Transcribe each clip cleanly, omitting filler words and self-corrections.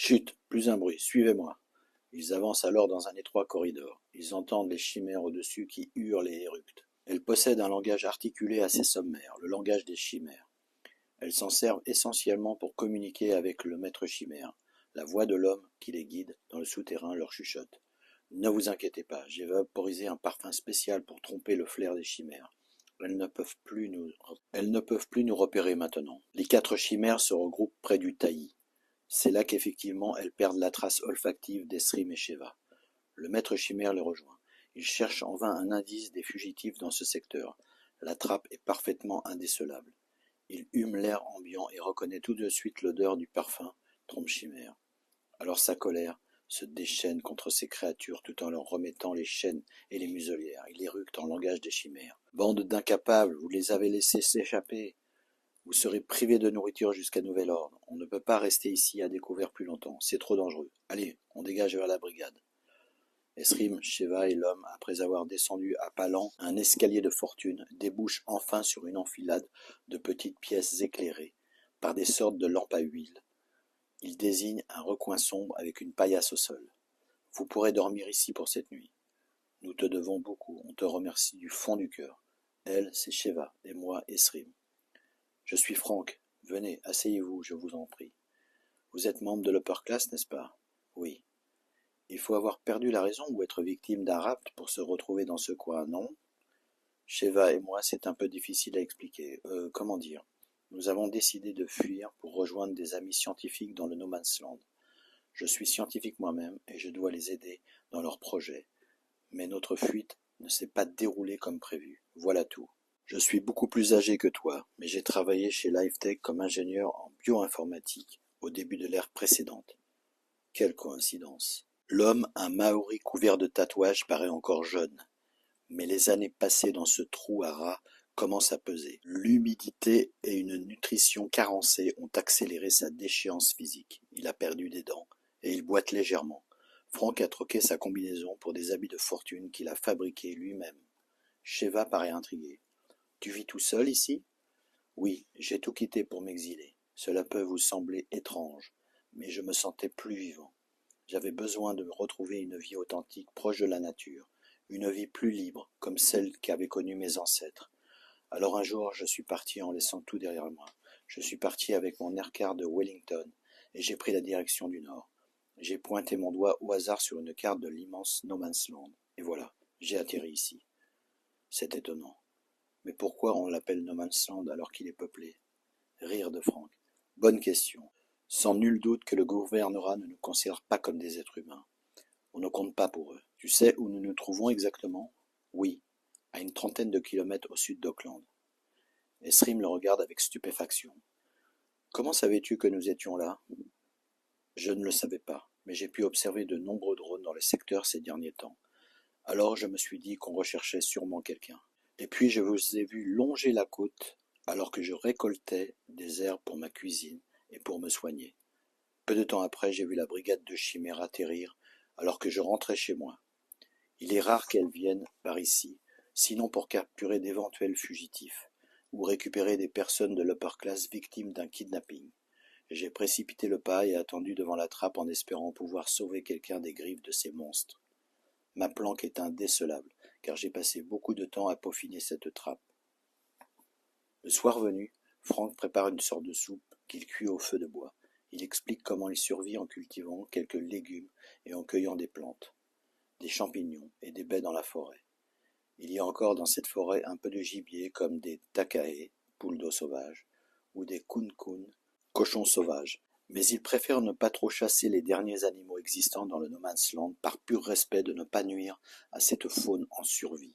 Chut, plus un bruit, suivez-moi. Ils avancent alors dans un étroit corridor. Ils entendent les chimères au-dessus qui hurlent et éructent. Elles possèdent un langage articulé assez sommaire, le langage des chimères. Elles s'en servent essentiellement pour communiquer avec le maître chimère. La voix de l'homme qui les guide dans le souterrain leur chuchote. Ne vous inquiétez pas, j'ai vaporisé un parfum spécial pour tromper le flair des chimères. Elles ne peuvent plus nous repérer maintenant. Les 4 chimères se regroupent près du taillis. C'est là qu'effectivement elles perdent la trace olfactive d'Esrim et Sheva. Le maître chimère les rejoint. Il cherche en vain un indice des fugitifs dans ce secteur. La trappe est parfaitement indécelable. Il hume l'air ambiant et reconnaît tout de suite l'odeur du parfum trompe-chimère. Alors sa colère se déchaîne contre ces créatures tout en leur remettant les chaînes et les muselières. Il éructe en langage des chimères. Bande d'incapables, vous les avez laissés s'échapper. Vous serez privés de nourriture jusqu'à nouvel ordre. On ne peut pas rester ici à découvert plus longtemps. C'est trop dangereux. Allez, on dégage vers la brigade. Esrim, Sheva et l'homme, après avoir descendu à pas lents un escalier de fortune, débouchent enfin sur une enfilade de petites pièces éclairées par des sortes de lampes à huile. Ils désignent un recoin sombre avec une paillasse au sol. Vous pourrez dormir ici pour cette nuit. Nous te devons beaucoup. On te remercie du fond du cœur. Elle, c'est Sheva, et moi, Esrim. Je suis Franck. Venez, asseyez-vous, je vous en prie. Vous êtes membre de l'upper class, n'est-ce pas? Oui. Il faut avoir perdu la raison ou être victime d'un rapt pour se retrouver dans ce coin, non? Sheva et moi, c'est un peu difficile à expliquer. Comment dire? Nous avons décidé de fuir pour rejoindre des amis scientifiques dans le No Man's Land. Je suis scientifique moi-même et je dois les aider dans leurs projets. Mais notre fuite ne s'est pas déroulée comme prévu. Voilà tout. Je suis beaucoup plus âgé que toi, mais j'ai travaillé chez LifeTech comme ingénieur en bioinformatique au début de l'ère précédente. Quelle coïncidence. L'homme, un Maori couvert de tatouages, paraît encore jeune. Mais les années passées dans ce trou à rats commencent à peser. L'humidité et une nutrition carencée ont accéléré sa déchéance physique. Il a perdu des dents et il boite légèrement. Franck a troqué sa combinaison pour des habits de fortune qu'il a fabriqués lui-même. Sheva paraît intrigué. Tu vis tout seul ici? Oui, j'ai tout quitté pour m'exiler. Cela peut vous sembler étrange, mais je me sentais plus vivant. J'avais besoin de retrouver une vie authentique, proche de la nature, une vie plus libre, comme celle qu'avaient connue mes ancêtres. Alors un jour, je suis parti en laissant tout derrière moi. Je suis parti avec mon aircar de Wellington, et j'ai pris la direction du nord. J'ai pointé mon doigt au hasard sur une carte de l'immense No Man's Land, et voilà, j'ai atterri ici. C'est étonnant. Mais pourquoi on l'appelle No Man's Land alors qu'il est peuplé? Rire de Franck. Bonne question. Sans nul doute que le gouvernorat ne nous considère pas comme des êtres humains. On ne compte pas pour eux. Tu sais où nous nous trouvons exactement? Oui, à une trentaine de kilomètres au sud d'Auckland. Esrim le regarde avec stupéfaction. Comment savais-tu que nous étions là? Je ne le savais pas, mais j'ai pu observer de nombreux drones dans le secteur ces derniers temps. Alors je me suis dit qu'on recherchait sûrement quelqu'un. Et puis je vous ai vu longer la côte alors que je récoltais des herbes pour ma cuisine et pour me soigner. Peu de temps après, j'ai vu la brigade de chimères atterrir alors que je rentrais chez moi. Il est rare qu'elles viennent par ici, sinon pour capturer d'éventuels fugitifs ou récupérer des personnes de l'upper class victimes d'un kidnapping. J'ai précipité le pas et attendu devant la trappe en espérant pouvoir sauver quelqu'un des griffes de ces monstres. Ma planque est indécelable, car j'ai passé beaucoup de temps à peaufiner cette trappe. Le soir venu, Franck prépare une sorte de soupe qu'il cuit au feu de bois. Il explique comment il survit en cultivant quelques légumes et en cueillant des plantes, des champignons et des baies dans la forêt. Il y a encore dans cette forêt un peu de gibier comme des takahe, poules d'eau sauvages, ou des kun-kun, cochons sauvages. Mais il préfère ne pas trop chasser les derniers animaux existants dans le No Man's Land par pur respect de ne pas nuire à cette faune en survie.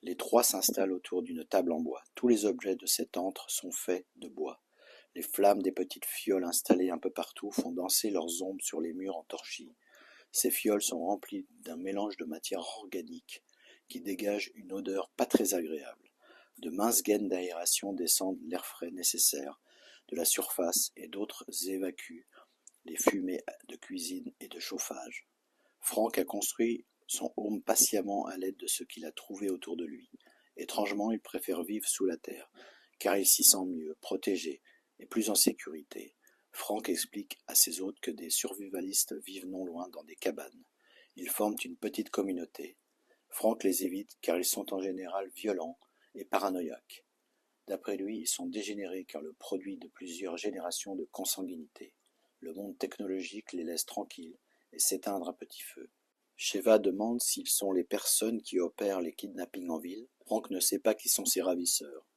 Les trois s'installent autour d'une table en bois. Tous les objets de cet antre sont faits de bois. Les flammes des petites fioles installées un peu partout font danser leurs ombres sur les murs en torchis. Ces fioles sont remplies d'un mélange de matière organique qui dégage une odeur pas très agréable. De minces gaines d'aération descendent l'air frais nécessaire de la surface et d'autres évacuent les fumées de cuisine et de chauffage. Franck a construit son home patiemment à l'aide de ce qu'il a trouvé autour de lui. Étrangement, il préfère vivre sous la terre, car il s'y sent mieux, protégé et plus en sécurité. Frank explique à ses hôtes que des survivalistes vivent non loin dans des cabanes. Ils forment une petite communauté. Frank les évite car ils sont en général violents et paranoïaques. D'après lui, ils sont dégénérés car le produit de plusieurs générations de consanguinité. Le monde technologique les laisse tranquilles et s'éteindre à petit feu. Sheva demande s'ils sont les personnes qui opèrent les kidnappings en ville. Frank ne sait pas qui sont ces ravisseurs,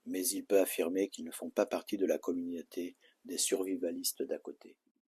mais il peut affirmer qu'ils ne font pas partie de la communauté des survivalistes d'à côté.